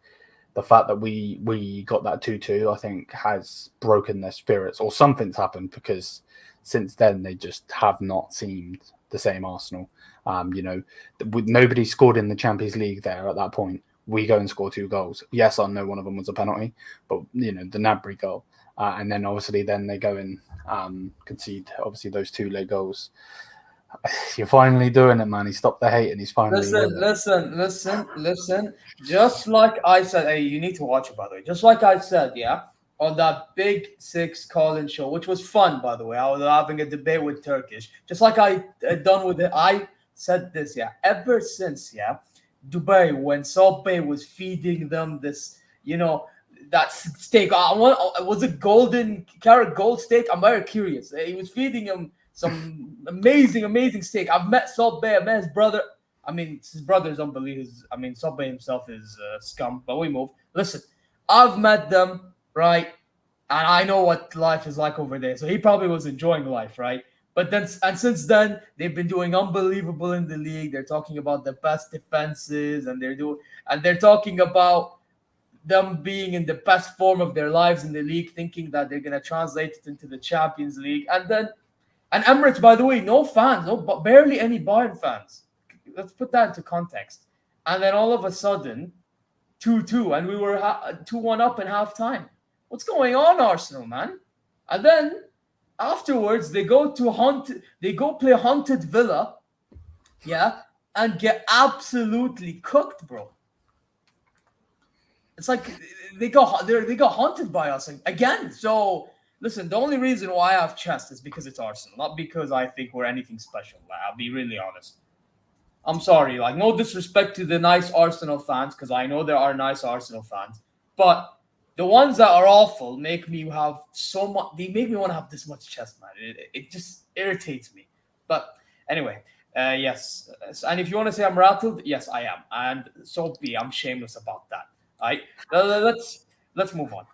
the fact that we got that 2-2, I think, has broken their spirits, or something's happened, because since then they just have not seemed the same Arsenal. Nobody scored in the Champions League there at that point. We go and score 2 goals. Yes, I know one of them was a penalty, but the Gnabry goal. And then obviously they go and concede obviously those 2 late goals. You're finally doing it, man. He stopped the hate and he's finally Listen. Just like I said, hey, you need to watch it, by the way. Just like I said, yeah, on that Big Six call-in show, which was fun, by the way. I was having a debate with Turkish. Just like I done with it. I said this, yeah. Ever since, yeah, Dubai, when Salpe was feeding them this, that steak. Was it golden carrot gold steak? I'm very curious. He was feeding him some amazing steak. I've met Salpe. I met his brother. His brother is unbelievable. Salpe himself is scum. But we move. Listen, I've met them, right? And I know what life is like over there. So he probably was enjoying life, right? But then, and since then, they've been doing unbelievable in the league. They're talking about the best defenses, and they're talking about them being in the best form of their lives in the league, thinking that they're gonna translate it into the Champions League. And Emirates, by the way, no fans, barely any Bayern fans. Let's put that into context. And then all of a sudden, 2-2, and we were 2-1 up in halftime. What's going on, Arsenal, man? And then afterwards, they go play Haunted Villa, yeah, and get absolutely cooked, bro. It's like they got haunted by us again. So listen, the only reason why I have chest is because it's Arsenal, not because I think we're anything special. I'll be really honest. I'm sorry, no disrespect to the nice Arsenal fans, because I know there are nice Arsenal fans, but the ones that are awful make me have so much. They make me want to have this much chest, man. It just irritates me. But anyway, yes. And if you want to say I'm rattled, yes, I am, and so be. I'm shameless about that. All right, let's move on.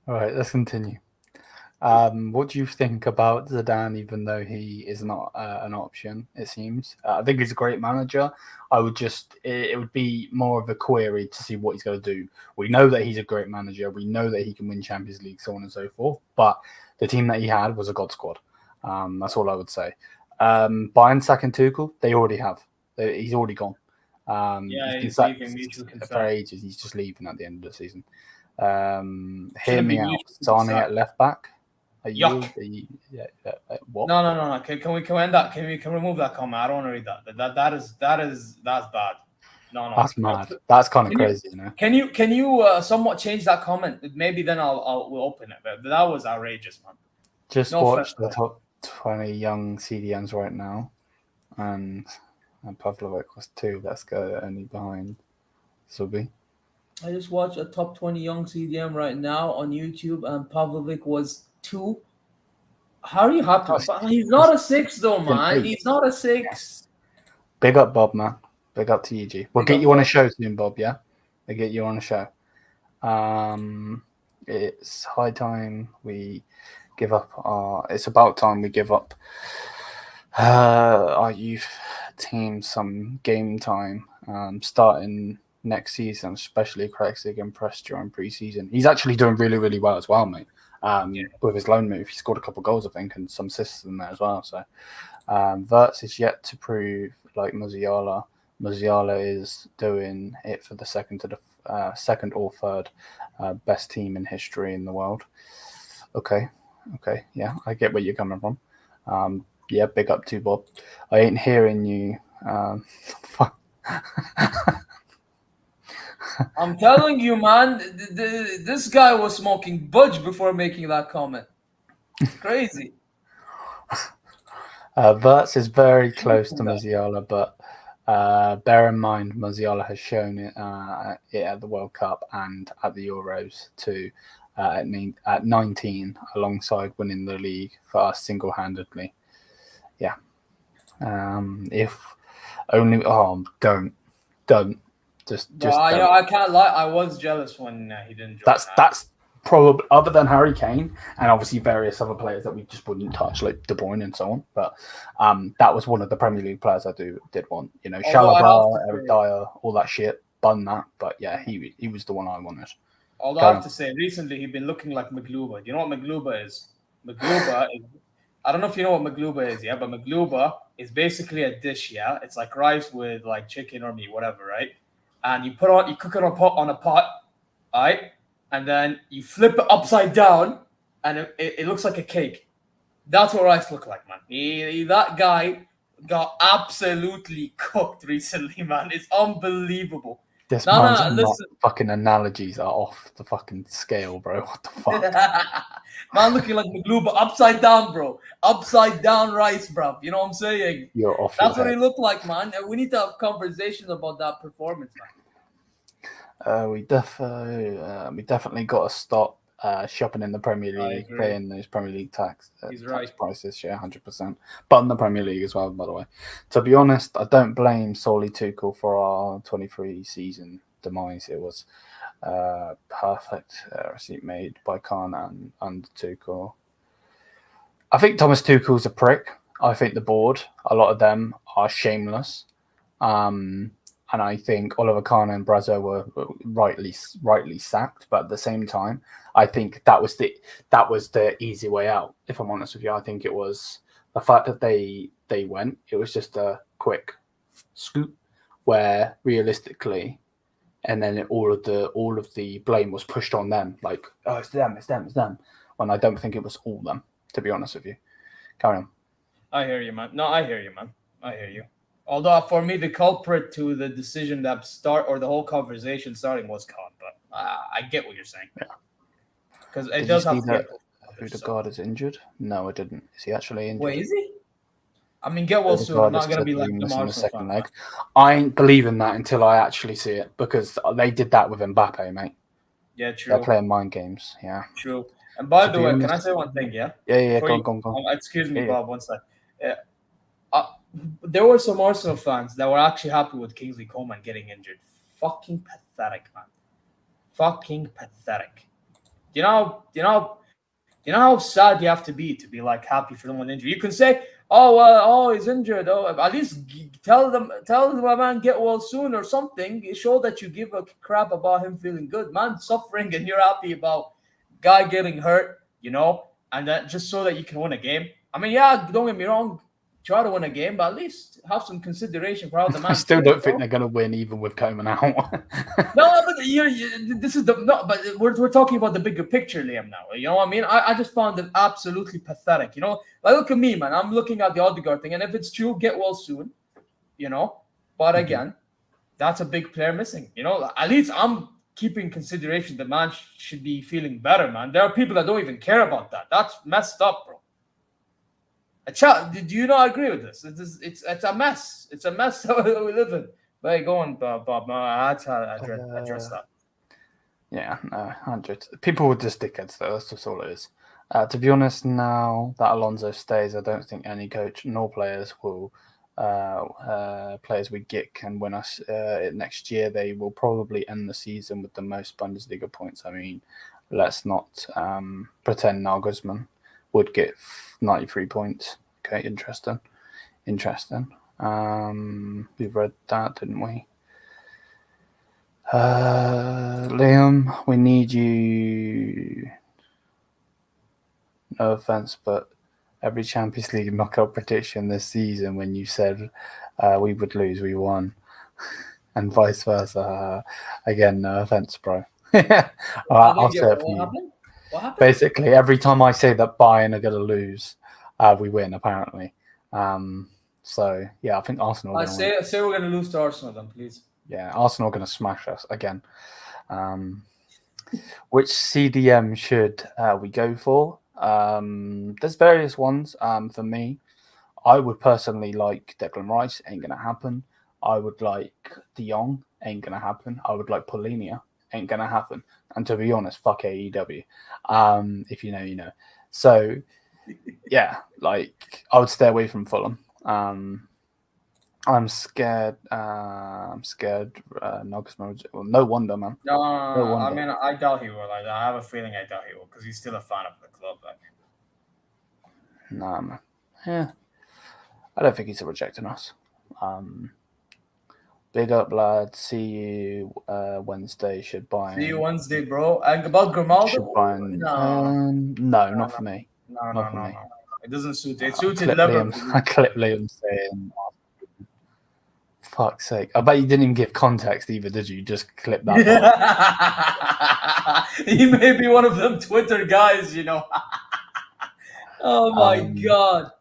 All right, let's continue. What do you think about Zidane, even though he is not an option, it seems? I think he's a great manager. It would be more of a query to see what he's going to do. We know that he's a great manager. We know that he can win Champions League, so on and so forth. But the team that he had was a god squad. That's all I would say. Bayern sacking Tuchel, they already have. He's already gone. He's leaving. For ages. He's just leaving at the end of the season. Hear me out. Sane at left back. What? No. Can we end that? Can we remove that comment? I don't want to read that. That's bad. No. That's mad. That's kind of crazy, Can you somewhat change that comment? Maybe then we'll open it. But that was outrageous, man. Just No watched the offense. top 20 young CDMs right now, and Pavlovic was 2. Let's go, only behind Zubi. I just watched a top 20 young CDM right now on YouTube, and Pavlovic was 2. How are you happy? That's, But he's that's not a 6, though, an man. 8. He's not a Yeah. 6. Big up, Bob, man. Big up to you, G. We'll Big get up, you on a Bob. show soon, Bob, yeah? We'll get you on a show. It's high time we give up it's about time we give up our youth team some game time, starting next season, especially Craig's impressed during pre-season. He's actually doing really, really well as well, mate. With his loan move, he scored a couple of goals, I think, and some assists in there as well. So Wirtz is yet to prove like Musiala. Musiala is doing it for the second or third best team in history in the world. Okay, yeah, I get where you're coming from. Yeah, big up to Bob. I ain't hearing you. I'm telling you, man, this guy was smoking budge before making that comment. It's crazy. Wirtz is very close to Musiala, but bear in mind, Musiala has shown it at the World Cup and at the Euros too, at 19, alongside winning the league for us single-handedly. Yeah. If only. Oh, don't. Just. Yeah, I can't lie. I was jealous when he didn't join. That's probably, other than Harry Kane and obviously various other players that we just wouldn't touch, like De Bruyne and so on. But that was one of the Premier League players I did want. You know, Chalobah, Eric Dyer, all that shit. Bun that, but yeah, he was the one I wanted. Although I have to say, recently he's been looking like Magluba. Do you know what Magluba is? Magluba is. I don't know if you know what Magluba is, yeah, but Magluba is basically a dish, yeah. It's like rice with like chicken or meat, whatever, right? And you cook it on a pot, all right? And then you flip it upside down, and it looks like a cake. That's what rice look like, man. That guy got absolutely cooked recently, man. It's unbelievable. This man's fucking analogies are off the fucking scale, bro. What the fuck? Man, looking like Magluba upside down, bro. Upside down rice, bro. You know what I'm saying? You're off. That's what he looked like, man. We need to have conversations about that performance, man. We definitely got to stop shopping in the Premier League, paying those Premier League tax prices. Yeah, 100%. But in the Premier League as well, by the way. To be honest, I don't blame solely Tuchel for our 23 season demise. It was perfect receipt made by Khan and Tuchel. I think Thomas Tuchel's a prick. I think the board, a lot of them are shameless. And I think Oliver Kahn and Brazzo were rightly sacked. But at the same time, I think that was the easy way out. If I'm honest with you, I think it was the fact that they went. It was just a quick scoop, where realistically, and then all of the blame was pushed on them. Like, oh, it's them. When I don't think it was all them. To be honest with you, carry on. I hear you, man. No, I hear you, man. I hear you. Although for me, the culprit to the decision that the whole conversation starting was Khan, but I get what you're saying. Yeah. Because it does have to get. Odegaard is injured? No, I didn't. Is he actually injured? Wait, is he? I mean, get well soon. I'm not going to be like the second leg. I ain't believing that until I actually see it, because they did that with Mbappe, mate. Yeah, true. They're playing mind games. Yeah. True. And by the way, can I say one thing? Yeah. Yeah. Go on. Excuse me, Bob. One sec. There were some Arsenal fans that were actually happy with Kingsley Coman getting injured. Fucking pathetic, man. Fucking pathetic. You know how sad you have to be like happy for someone injured. You can say, oh, he's injured. Oh, at least tell them, man, get well soon or something. Show that you give a crap about him feeling good, man. Suffering and you're happy about guy getting hurt, and that just so that you can win a game. I mean, yeah, don't get me wrong. Try to win a game, but at least have some consideration for how the man. I still don't think they're going to win, even with Coman out. No, but this is but we're talking about the bigger picture, Liam. Now, you know what I mean? I just found it absolutely pathetic. Like, look at me, man. I'm looking at the Odegaard thing, and if it's true, get well soon. But again, that's a big player missing. At least I'm keeping consideration. The man should be feeling better, man. There are people that don't even care about that. That's messed up, bro. Do you not agree with this? It's a mess. It's a mess that we live in. But go on, Bob. No, I had to address that. Yeah, no, 100. People would just dickheads, though. That's just all it is. To be honest, now that Alonso stays, I don't think any coach nor players will. Players we get can win us next year. They will probably end the season with the most Bundesliga points. I mean, let's not pretend Nagelsmann would get 93 points. Okay, interesting. We read that, didn't we? Liam, we need you. No offense, but every Champions League knockout prediction this season, when you said we would lose, we won, and vice versa. Again, no offense, bro. I'll say it for you. What happened? Basically, every time I say that Bayern are going to lose, we win, apparently. So, yeah, I think Arsenal are say we're going to lose to Arsenal then, please. Yeah, Arsenal are going to smash us again. Which CDM should we go for? There's various ones. For me, I would personally like Declan Rice. Ain't going to happen. I would like De Jong. Ain't going to happen. I would like Paulinho. Ain't going to happen. And to be honest, fuck AEW. If you know, you know. So, yeah, like, I would stay away from Fulham. I'm scared. Nagelsmann. Well, no wonder, man. No wonder. I mean, I doubt he will. I have a feeling I doubt he will because he's still a fan of the club. Nah, man. Yeah, I don't think he's rejecting us. Big up, lad. See you Wednesday. Should buy. See you Wednesday, bro. And about Grimaldo? Should buy. No, not for me. No. It doesn't suit. It suited Liverpool. I clipped Liam saying, fuck's sake. I bet you didn't even give context either, did you? You just clipped that. He may be one of them Twitter guys, you know. Oh my God.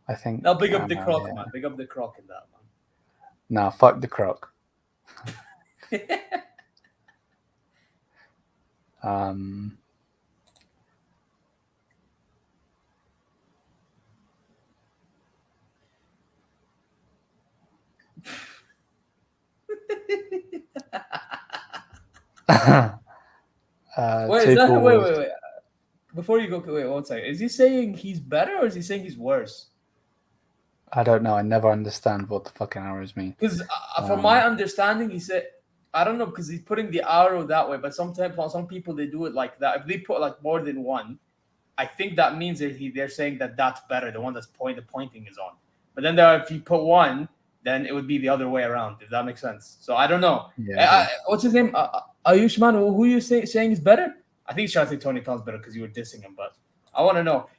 I think. Now big up the croc, man. Big up the croc in that, man. Nah, fuck the croc. Wait. Before you go, wait, one second. Is he saying he's better or is he saying he's worse? I don't know. I never understand what the fucking arrows mean. Because from my understanding, he said, I don't know, because he's putting the arrow that way, but sometimes some people, they do it like that. If they put like more than one, I think that means that they're saying that that's better, the one that's pointing is on. But then if you put one, then it would be the other way around, if that makes sense. So I don't know. Yeah, what's his name? Ayush, man, who are you saying is better? I think he's trying to say Tony Khan's better because you were dissing him, but I want to know.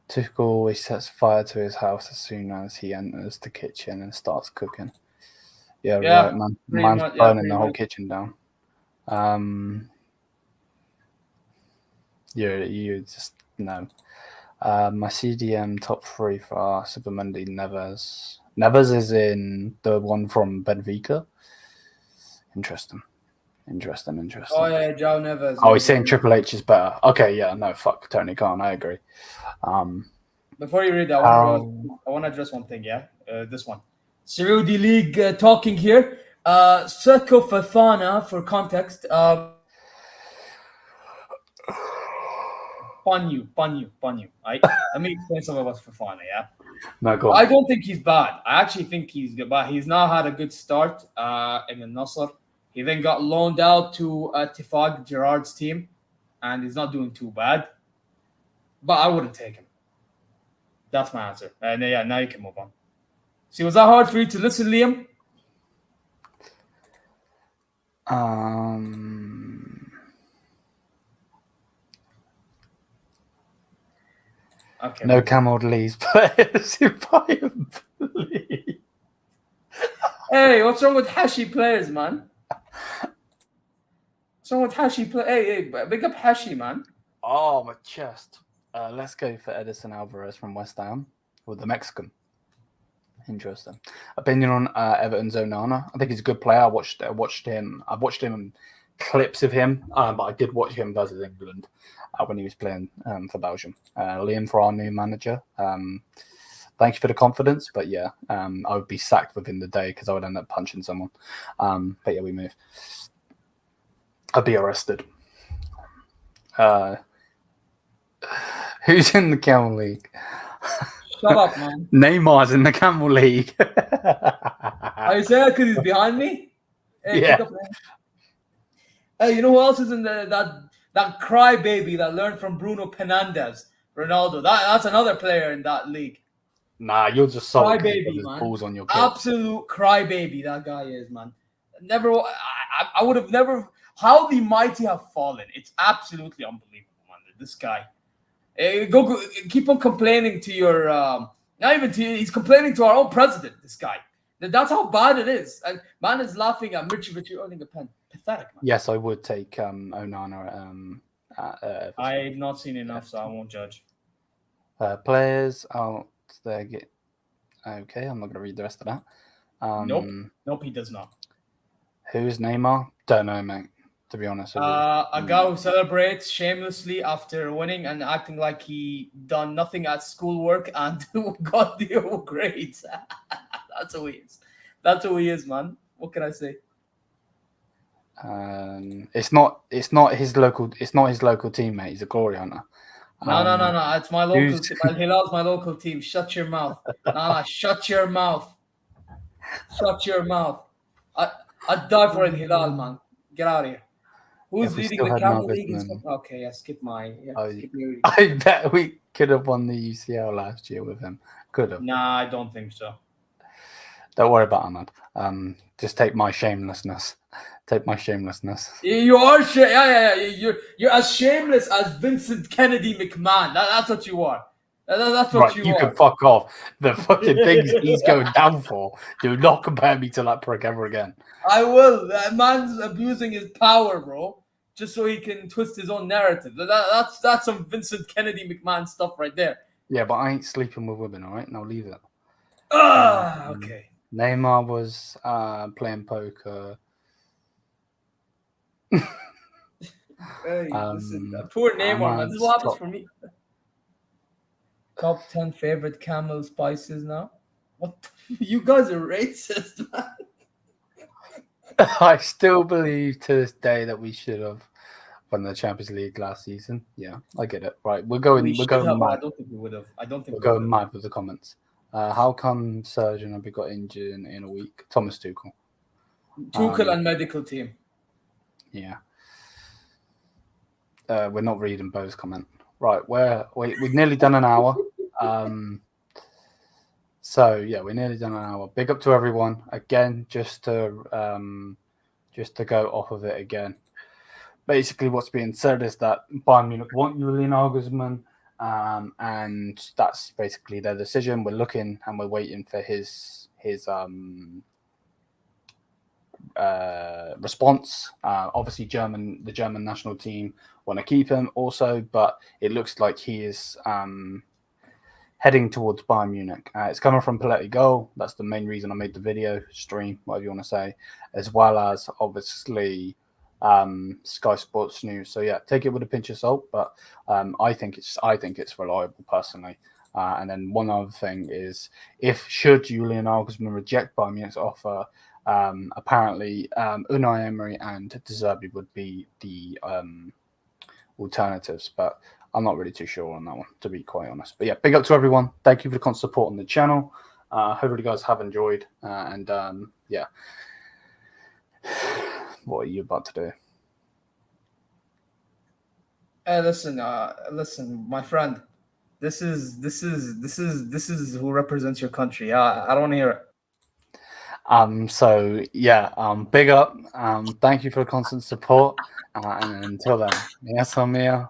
Tuchel always sets fire to his house as soon as he enters the kitchen and starts cooking. Yeah, right, man. Man's burning the whole kitchen down. You just no. My CDM top 3 for Supermundi Neves. Neves is in the one from Benfica. Interesting. Oh yeah, João Neves. Oh, he's saying Triple H is better. Okay, yeah, no, fuck Tony Khan. I agree. Before you read that, I want to address one thing. Yeah, this one. Saudi League talking here. Seko Fofana, for context. Pun you. Right? Let me explain something about Fofana. Yeah. No, go on. I don't think he's bad. I actually think he's good, but he's not had a good start in the Nasser. He then got loaned out to Tifag, Gerard's team, and he's not doing too bad. But I wouldn't take him. That's my answer. And yeah, now you can move on. See, was that hard for you to listen, Liam? Okay. No Camel Lee's players in Bayern. Hey, what's wrong with Hashi players, man? What's wrong with Hashi players? Hey, big up Hashi, man. Oh, my chest. Let's go for Edison Alvarez from West Ham with the Mexican. Interesting. Opinion on Everton's Onana. I think he's a good player. I've watched him clips of him, but I did watch him versus England when he was playing for Belgium. Liam, for our new manager. Thank you for the confidence, but yeah, I would be sacked within the day because I would end up punching someone. But yeah, we move. I'd be arrested. Who's in the Camel League? Shut up, man. Neymar's in the Camel League. Are you saying because he's behind me? Hey, Yeah. pick up, man. Hey, you know who else is in that crybaby that learned from Bruno Fernandes, Ronaldo? That's another player in that league. Nah, you're just so Crybaby, man. balls on your kid. Absolute crybaby that guy is, man. I would have never. How the mighty have fallen. It's absolutely unbelievable, man. This guy. Go keep on complaining to your. Not even to you. He's complaining to our own president. This guy. That's how bad it is. And man is laughing at Mitrovic earning a pen. Pathetic, man. Yes, I would take Onana. I've not seen enough, so I won't judge. Players. Oh, they get. Okay, I'm not going to read the rest of that. Nope, he does not. Who's Neymar? Don't know, mate. To be honest with you. A guy who celebrates shamelessly after winning and acting like he done nothing at schoolwork and got the O grades. That's who he is. That's who he is, man. What can I say? It's not his local teammate. He's a glory hunter. No. It's my local team. Hilal's my local team. Shut your mouth. No, shut your mouth. Shut your mouth. I'd die for El Hilal, man. Get out of here. Who's leading the Camel League? Okay, yeah, skip my. I bet we could have won the UCL last year with him. Could have. Nah, I don't think so. Don't worry about Ahmad. Just take my shamelessness. Take my shamelessness. You are yeah. You're as shameless as Vincent Kennedy McMahon. That's what you are. That's what right, you are. You can fuck off. The fucking things he's going down for. Do not compare me to that prick ever again. I will. That man's abusing his power, bro, just so he can twist his own narrative. That's some Vincent Kennedy McMahon stuff right there. Yeah, but I ain't sleeping with women, all right? Now leave it. Okay. Neymar was playing poker. Hey, listen, poor Neymar, man. This is what happens for me. Top 10 favorite camel spices now. What? You guys are racist, man. I still believe to this day that we should have won the Champions League last season. Yeah, I get it. Right, we're going mad. I don't think we would have. We're going mad with the comments. How come Serge Gnabry got injured in a week? Thomas Tuchel. Tuchel and medical team. Yeah. We're not reading Bo's comment. Right, we've nearly done an hour. So yeah, we're nearly done an hour. Big up to everyone again. Just to go off of it again. Basically, what's being said is that Bayern Munich want Julian Nagelsmann, and that's basically their decision. We're looking and we're waiting for his response. Obviously, the German national team want to keep him also, but it looks like he is heading towards Bayern Munich. It's coming from Paletti Goal. That's the main reason I made the video, stream, whatever you want to say, as well as obviously Sky Sports News. So yeah, take it with a pinch of salt, but I think it's reliable personally. And then one other thing is, should Julian Nagelsmann reject Bayern Munich's offer, apparently Unai Emery and De Zerbi would be the alternatives, but I'm not really too sure on that one, to be quite honest. But yeah, big up to everyone. Thank you for the constant support on the channel. Hopefully you guys have enjoyed. And yeah, what are you about to do? Listen, my friend. This is who represents your country. I don't want to hear it. So yeah, big up. Thank you for the constant support. And until then, yes, I'm here.